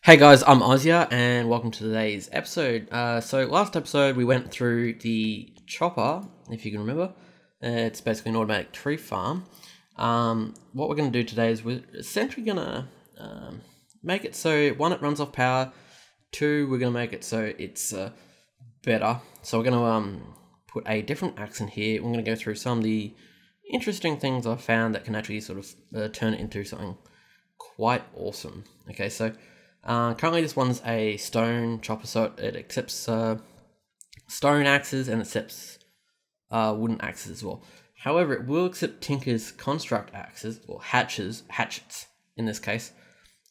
Hey guys, I'm Ozia and welcome to today's episode. So last episode we went through the chopper, if you can remember. It's basically an automatic tree farm. What we're going to do today is we're essentially going to make it so, one, it runs off power, two, we're going to make it so it's better. So we're going to put a different axe in here. We're going to go through some of the interesting things I've found that can actually sort of turn it into something quite awesome. Okay, so currently this one's a stone chopper, so it accepts stone axes and accepts wooden axes as well. However, it will accept Tinker's construct axes, or hatchets in this case,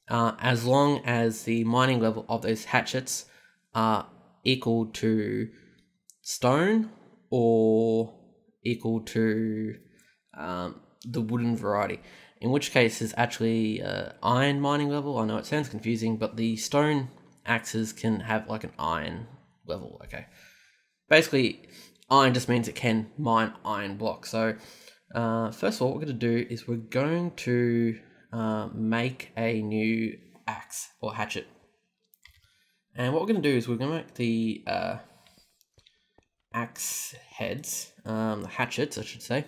as long as the mining level of those hatchets are equal to stone or equal to the wooden variety. In which case is actually iron mining level. I know it sounds confusing, but the stone axes can have like an iron level, okay? Basically, iron just means it can mine iron blocks. So first of all, what we're going to do is we're going to make a new axe or hatchet. And what we're going to do is we're going to make the axe heads, the hatchets I should say.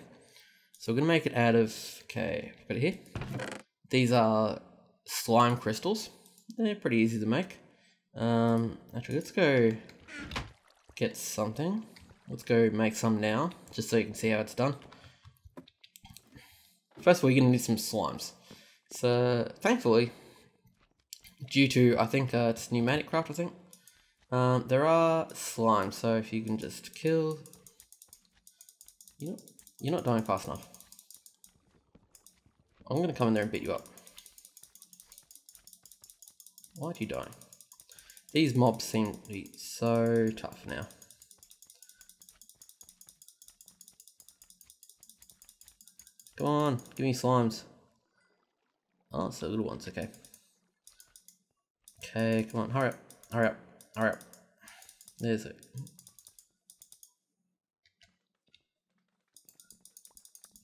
So we're going to make it out of, okay, I've got it here. These are slime crystals. They're pretty easy to make. Actually, let's go get something. Let's go make some now, just so you can see how it's done. First of all, you're going to need some slimes. So, thankfully, due to, I think it's pneumatic craft, I think, there are slimes. So if you can just kill... You're not dying fast enough. I'm going to come in there and beat you up. Why are you dying? These mobs seem to be so tough now. Come on, give me slimes. Oh, it's the little ones, okay. Okay, come on, hurry up, hurry up, hurry up. There's it.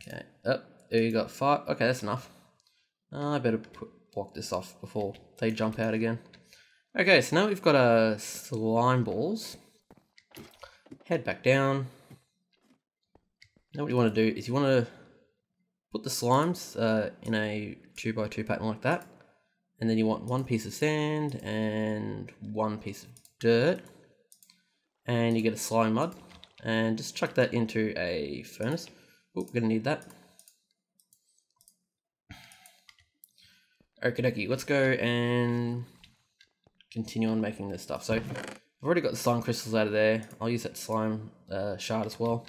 Okay, oh, there you got 5. Okay, that's enough. I better block this off before they jump out again. Okay, so now we've got slime balls. Head back down. Now what you want to do is you want to put the slimes in a 2x2 pattern like that. And then you want 1 piece of sand and 1 piece of dirt. And you get a slime mud. And just chuck that into a furnace. Oh, we're gonna need that. Okie dokie, let's go and continue on making this stuff. So, I've already got the slime crystals out of there. I'll use that slime shard as well.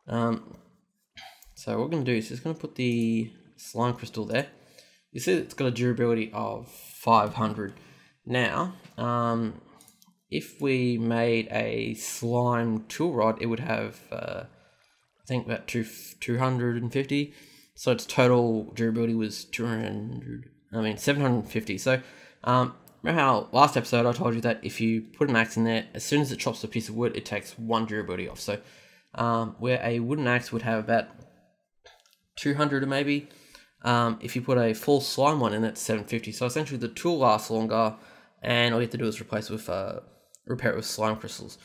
So what we're gonna do is just gonna put the slime crystal there. You see it's got a durability of 500. Now, if we made a slime tool rod, it would have, I think, about 250. So its total durability was 750. So, remember how last episode I told you that if you put an axe in there, as soon as it chops a piece of wood, it takes 1 durability off. So, where a wooden axe would have about 200 maybe, if you put a full slime one in, it's 750. So essentially the tool lasts longer, and all you have to do is repair it with slime crystals.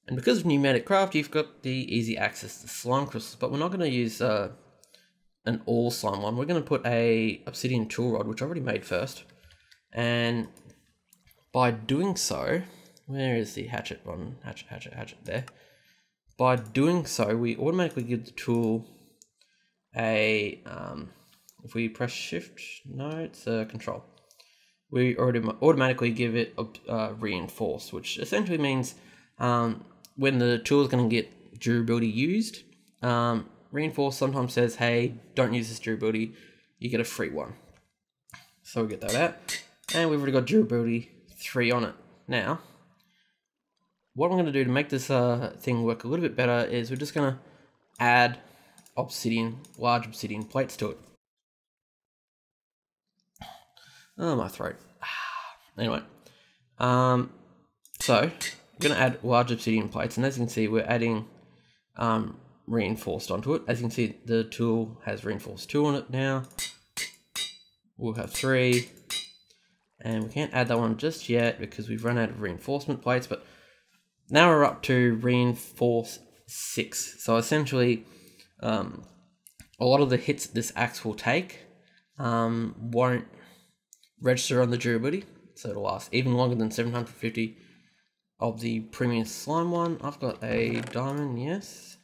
And because of pneumatic craft, you've got the easy access to slime crystals, but we're not going to use an all slime one. We're going to put a obsidian tool rod, which I already made first. And by doing so, where is the hatchet one? Hatchet there. By doing so, we automatically give the tool a, if we press shift, no, it's control. We automatically give it reinforced, which essentially means when the tool is going to get durability used, reinforced sometimes says, hey, don't use this durability, you get a free one. So we get that out, and we've already got durability 3 on it. Now, what I'm going to do to make this thing work a little bit better is we're just going to add large obsidian plates to it. Oh, my throat. Anyway, so we're going to add large obsidian plates, and as you can see, we're adding reinforced onto it. As you can see, the tool has reinforced 2 on it now. we'll have 3. And we can't add that one just yet because we've run out of reinforcement plates, but now we're up to reinforce 6. So essentially, a lot of the hits this axe will take won't register on the durability, so it'll last even longer than 750 of the premium slime one. I've got a diamond, yes.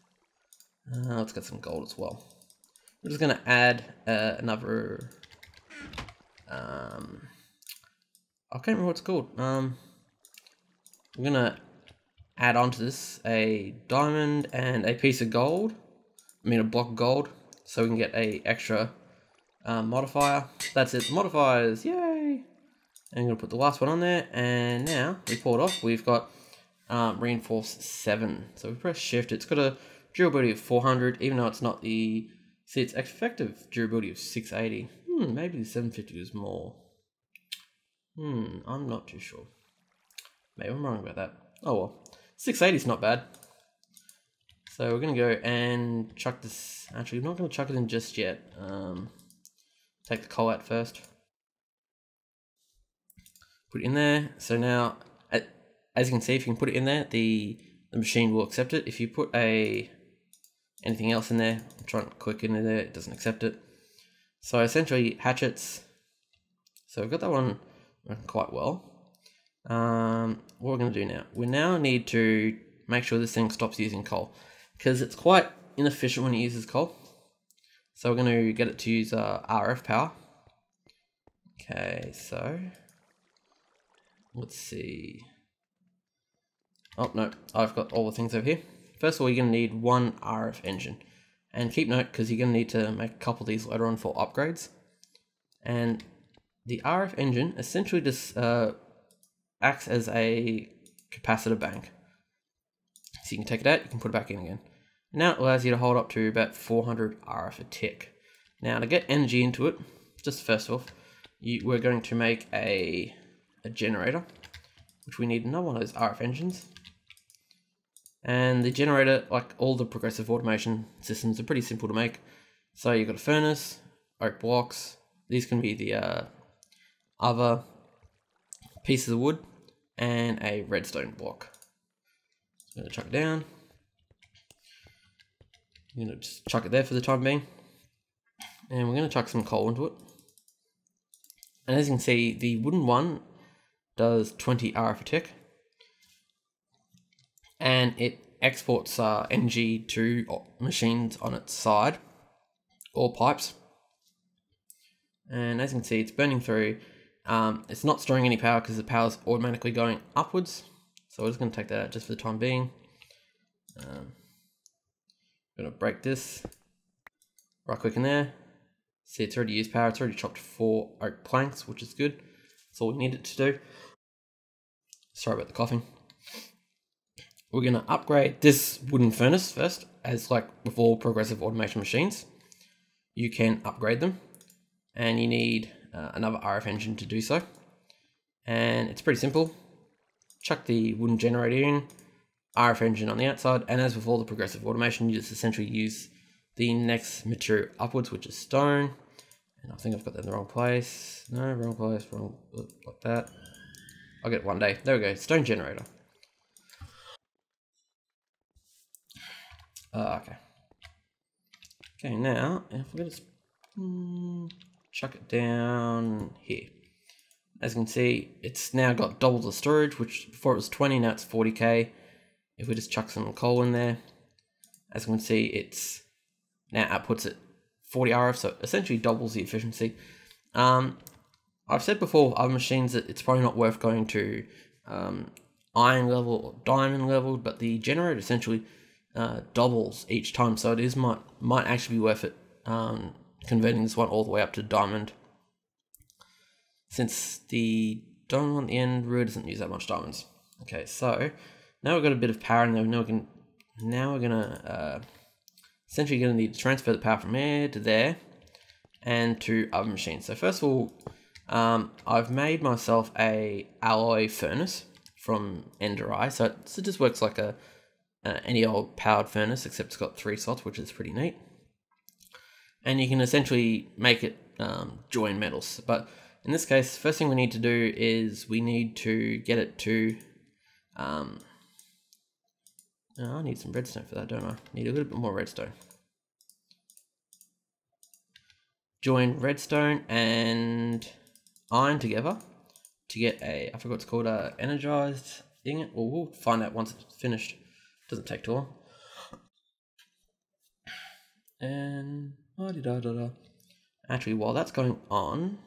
Let's get some gold as well. We're just going to add another... I can't remember what it's called. We're going to add onto this a diamond and a piece of gold. I mean a block of gold, so we can get a extra modifier. That's it, modifiers, yay! And I'm going to put the last one on there, and now we pull it off. We've got reinforce 7. So we press shift, it's got a durability of 400, even though it's not the... See, it's effective durability of 680. Maybe the 750 is more. I'm not too sure. Maybe I'm wrong about that. Oh well. 680 is not bad. So we're going to go and chuck this. Actually, we're not going to chuck it in just yet. Take the coal out first. Put it in there. So now, as you can see, if you can put it in there, the machine will accept it. If you put anything else in there, I'm trying to click into there, it doesn't accept it. So essentially, hatchets. So we've got that one working quite well. What we're going to do now, we now need to make sure this thing stops using coal, because it's quite inefficient when it uses coal. So we're going to get it to use RF power. Okay, so let's see. Oh no, I've got all the things over here. First of all, you're going to need 1 RF engine, and keep note because you're going to need to make a couple of these later on for upgrades. And the RF engine essentially just acts as a capacitor bank. So you can take it out, you can put it back in again. Now it allows you to hold up to about 400 RF a tick. Now to get energy into it, just first off, we're going to make a generator, which we need another one of those RF engines. And the generator, like all the progressive automation systems, are pretty simple to make. So you've got a furnace, oak blocks, these can be the other pieces of wood, and a redstone block. So I'm going to chuck it down. I'm going to just chuck it there for the time being. And we're going to chuck some coal into it. And as you can see, the wooden one does 20 RF a tick. And it exports energy to machines on its side, or pipes. And as you can see, it's burning through. It's not storing any power because the power is automatically going upwards. So we're just going to take that out just for the time being. I'm going to break this. Right click in there. See, it's already used power. It's already chopped 4 oak planks, which is good. That's all we need it to do. Sorry about the coughing. We're going to upgrade this wooden furnace first, as like with all progressive automation machines. You can upgrade them, and you need another RF engine to do so. And it's pretty simple. Chuck the wooden generator in, RF engine on the outside, and as with all the progressive automation, you just essentially use the next material upwards, which is stone. And I think I've got that in the wrong place. No, wrong place, wrong, like that. I'll get it one day. There we go, stone generator. Okay. Okay, now, if we're going to chuck it down here. As you can see, it's now got double the storage, which before it was 20, now it's 40k. If we just chuck some coal in there, as you can see, it's now outputs at 40 RF, so it essentially doubles the efficiency. I've said before, other machines, that it's probably not worth going to iron level or diamond level, but the generator essentially doubles each time, so it is might actually be worth it converting this one all the way up to diamond, since the diamond on the end really doesn't use that much diamonds. Okay, so now we've got a bit of power in there. Now we're gonna essentially gonna need to transfer the power from there to there and to other machines. So first of all, I've made myself a alloy furnace from Ender. So it just works like any old powered furnace, except it's got 3 slots, which is pretty neat. and you can essentially make it join metals. But in this case, first thing we need to do is we need to get it to oh, I need some redstone for that, don't I? Need a little bit more redstone. Join redstone and iron together to get a, I forgot what it's called, energized ingot. Well, we'll find out once it's finished. Doesn't take too long. And actually, while that's going on,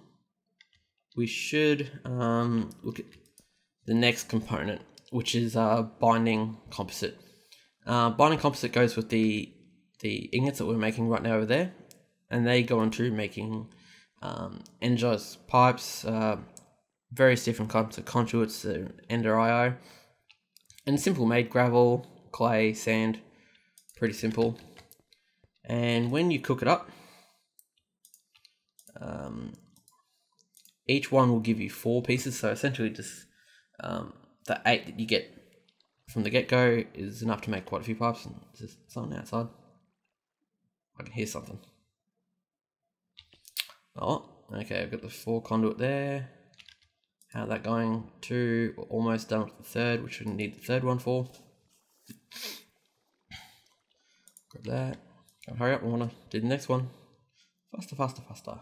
we should look at the next component, which is binding composite. Binding composite goes with the ingots that we're making right now over there, and they go into making energized pipes, various different kinds of conduits, ender IO, and simple made gravel, clay, sand, pretty simple. And when you cook it up, each one will give you 4 pieces, so essentially just the 8 that you get from the get-go is enough to make quite a few pipes. And there's something outside. I can hear something. Oh, okay, I've got the 4 conduit there. How's that going? 2, almost done with the 3rd, which we need the 3rd one for. Grab that. Gotta hurry up, I want to do the next one. Faster, faster, faster.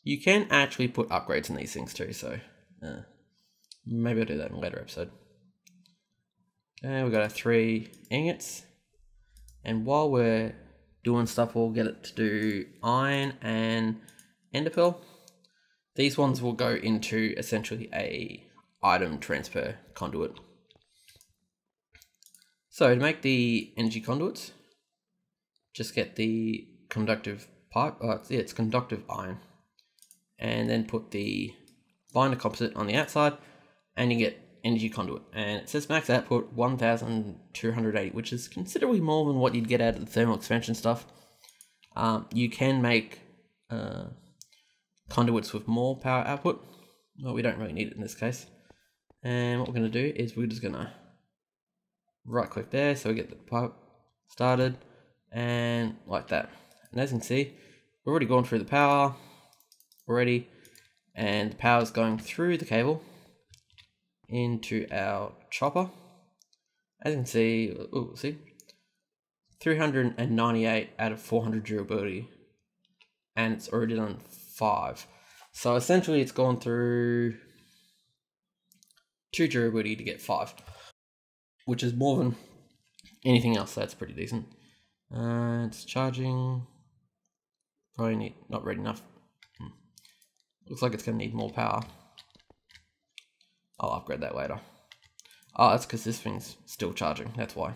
You can actually put upgrades in these things too, so maybe I'll do that in a later episode. Okay, we've got our 3 ingots. And while we're doing stuff, we'll get it to do iron and ender pearl. These ones will go into essentially a item transfer conduit. So to make the energy conduits, just get the conductive pipe, it's conductive iron, and then put the binder composite on the outside, and you get energy conduit. And it says max output 1280, which is considerably more than what you'd get out of the thermal expansion stuff. You can make conduits with more power output. Well, we don't really need it in this case. And what we're going to do is we're just going to right click there so we get the pipe started, and like that. And as you can see, we've already gone through the power already, and the power is going through the cable into our chopper. As you can see, see, 398 out of 400 durability, and it's already done 5. So essentially it's gone through 2 durability to get 5, which is more than anything else, so that's pretty decent. It's charging, probably not ready enough. Looks like it's going to need more power. I'll upgrade that later. Oh, that's because this thing's still charging, that's why.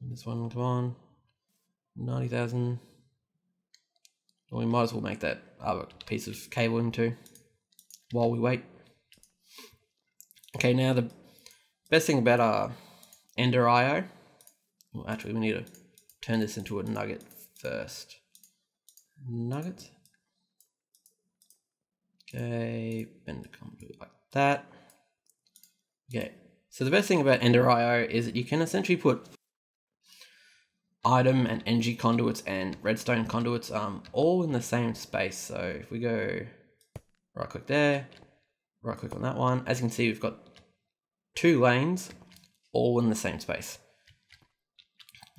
This one, come on. 90,000. Well, we might as well make that other piece of cabling too, while we wait. Okay, now the best thing about our ender IO, well, actually we need to turn this into a nugget first. Nugget. Okay, bend the conduit like that. Okay, so the best thing about ender IO is that you can essentially put item and energy conduits and redstone conduits all in the same space. So if we go right click there, right click on that one, as you can see we've got 2 lanes all in the same space.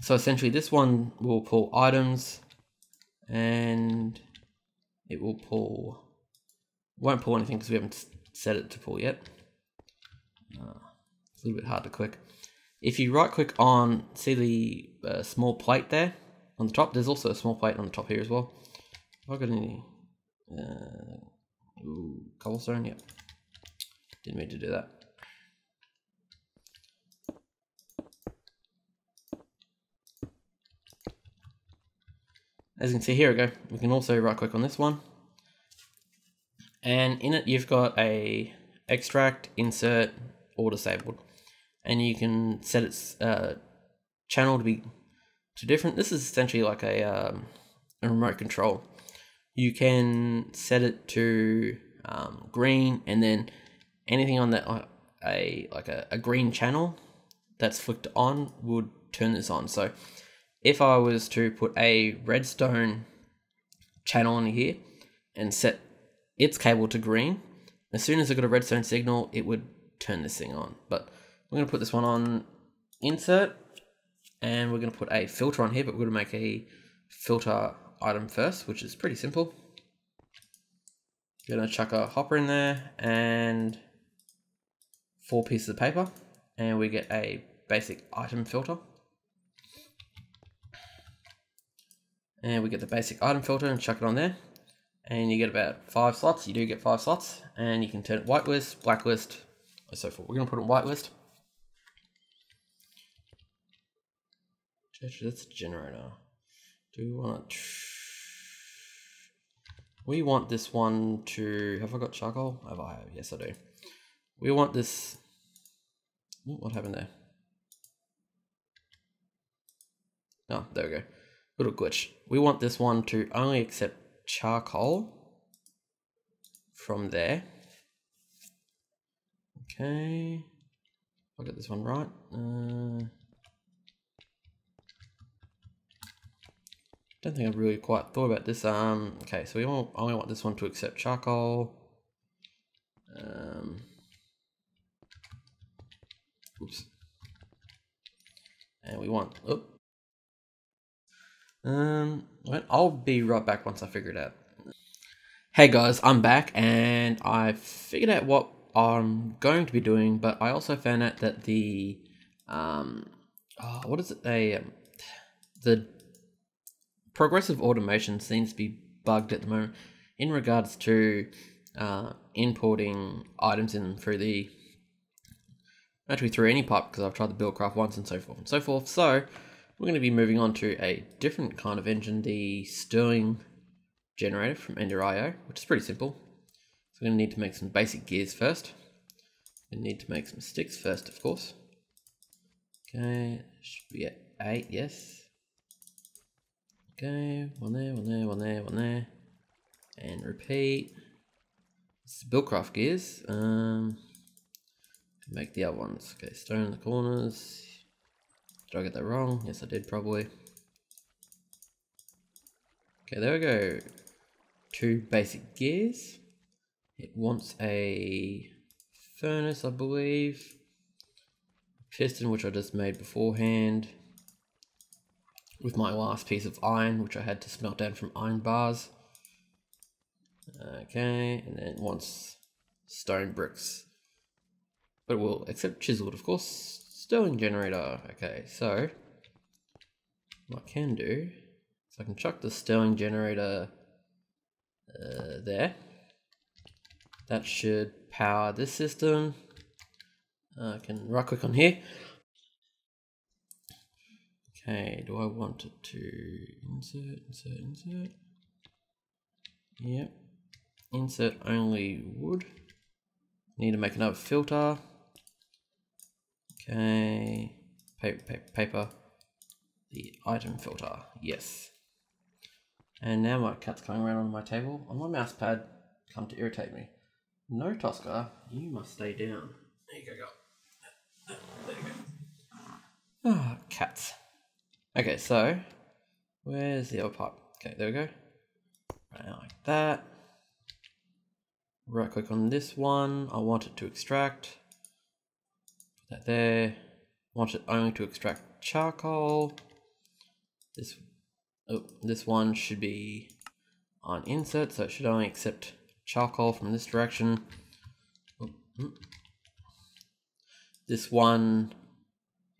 So essentially this one will pull items, and it will pull, won't pull anything because we haven't set it to pull yet. It's a little bit hard to click. If you right click on, see the small plate there on the top, there's also a small plate on the top here as well. Have I got any cobblestone? Yep. Didn't mean to do that. As you can see, here we go. We can also right click on this one, and in it you've got a extract, insert, or disabled, and you can set its channel to be different. This is essentially like a remote control. You can set it to green, and then anything on that like a green channel that's flicked on would turn this on. So if I was to put a redstone channel on here and set its cable to green, as soon as I got a redstone signal, it would turn this thing on. But we're going to put this one on insert, and we're going to put a filter on here, but we're going to make a filter item first, which is pretty simple. Going to chuck a hopper in there and 4 pieces of paper, and we get a basic item filter. And we get the basic item filter and chuck it on there, and you get about 5 slots. You do get 5 slots, and you can turn it whitelist, blacklist, and so forth. We're going to put it in whitelist. That's a generator. We want this one to, have I got charcoal? Have I? Yes, I do. We want this, what happened there? Oh, there we go. Little glitch. We want this one to only accept charcoal from there. Okay. I'll get this one right. Don't think I really quite thought about this. Okay, so we only want this one to accept charcoal. Oops. And we want, I'll be right back once I figure it out. Hey guys, I'm back, and I figured out what I'm going to be doing, but I also found out that the, what is it? The progressive automation seems to be bugged at the moment in regards to importing items in through the, actually through any pipe, because I've tried the Buildcraft once and so forth and so forth. So we're going to be moving on to a different kind of engine, the Stirling generator from Ender.io, which is pretty simple. So we're going to need to make some basic gears first. We need to make some sticks first, of course. Okay, should be at 8, yes. Okay, one there, one there, one there, one there. And repeat. This is Buildcraft gears. Make the other ones. Okay, stone in the corners. Did I get that wrong? Yes, I did probably. Okay, there we go. 2 basic gears. It wants a furnace, I believe. Piston, which I just made beforehand. With my last piece of iron, which I had to smelt down from iron bars. Okay, and then it wants stone bricks. But we'll accept chiseled, of course. Stirling generator. Okay, so what I can do is I can chuck the Stirling generator there. That should power this system. I can right click on here. Okay, do I want it to insert? Yep. Insert only wood. Need to make another filter. Okay, paper, the item filter, yes. And now my cat's coming around on my table on my mouse pad, come to irritate me. No, Tosca, you must stay down. There you go. There you go. Ah, cats. Okay, so where's the other pipe? Okay, there we go. Right, like that. Right click on this one. I want it to extract. Put that there. Want it only to extract charcoal. This one should be on insert, so it should only accept charcoal from this direction. This one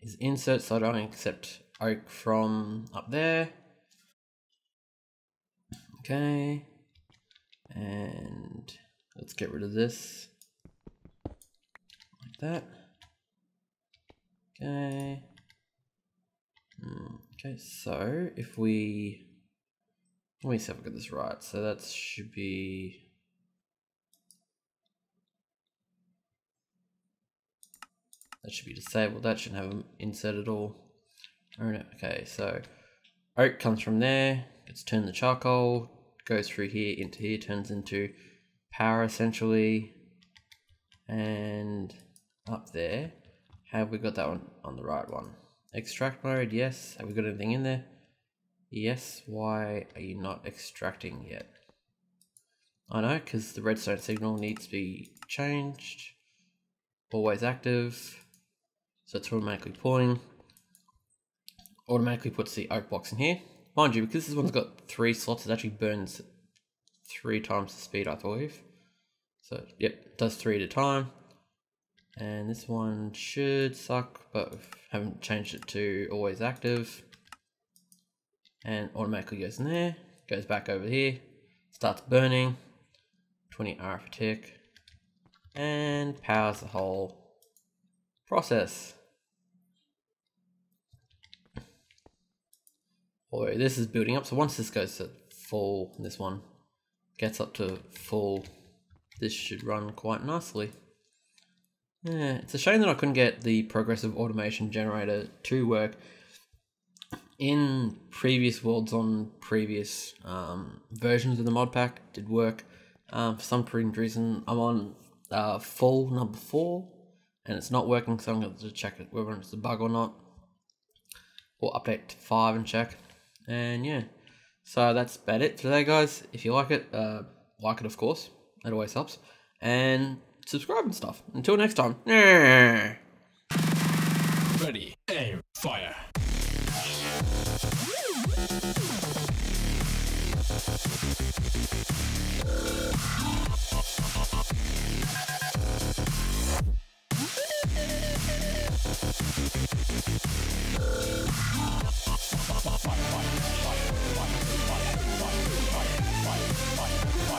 is insert, so it only accept oak from up there. Okay, and let's get rid of this like that. Okay. Okay, so if we, let me see if I get this right. So that should be, disabled. That shouldn't have an insert at all. Okay, so oak comes from there, gets turned to charcoal, goes through here into here, turns into power essentially, and up there, have we got that one on the right one? Extract mode, yes. Have we got anything in there? Yes. Why are you not extracting yet? I know, because the redstone signal needs to be changed. Always active. So it's automatically pulling. Automatically puts the oak box in here. Mind you, because this one's got 3 slots, it actually burns 3 times the speed, I believe. So, yep, does 3 at a time. And this one should suck, but we haven't changed it to always active. And automatically goes in there, goes back over here, starts burning, 20 RF per tick, and powers the whole process. Although this is building up, so once this goes to full, this one gets up to full, this should run quite nicely. Yeah, it's a shame that I couldn't get the progressive automation generator to work. In previous worlds on previous versions of the mod pack, it did work. For some reason, I'm on full number 4, and it's not working, so I'm going to check it, whether it's a bug or not. Or update to 5 and check. And yeah, so that's about it for today, guys. If you like it of course, that always helps, and subscribe and stuff. Until next time. Ready.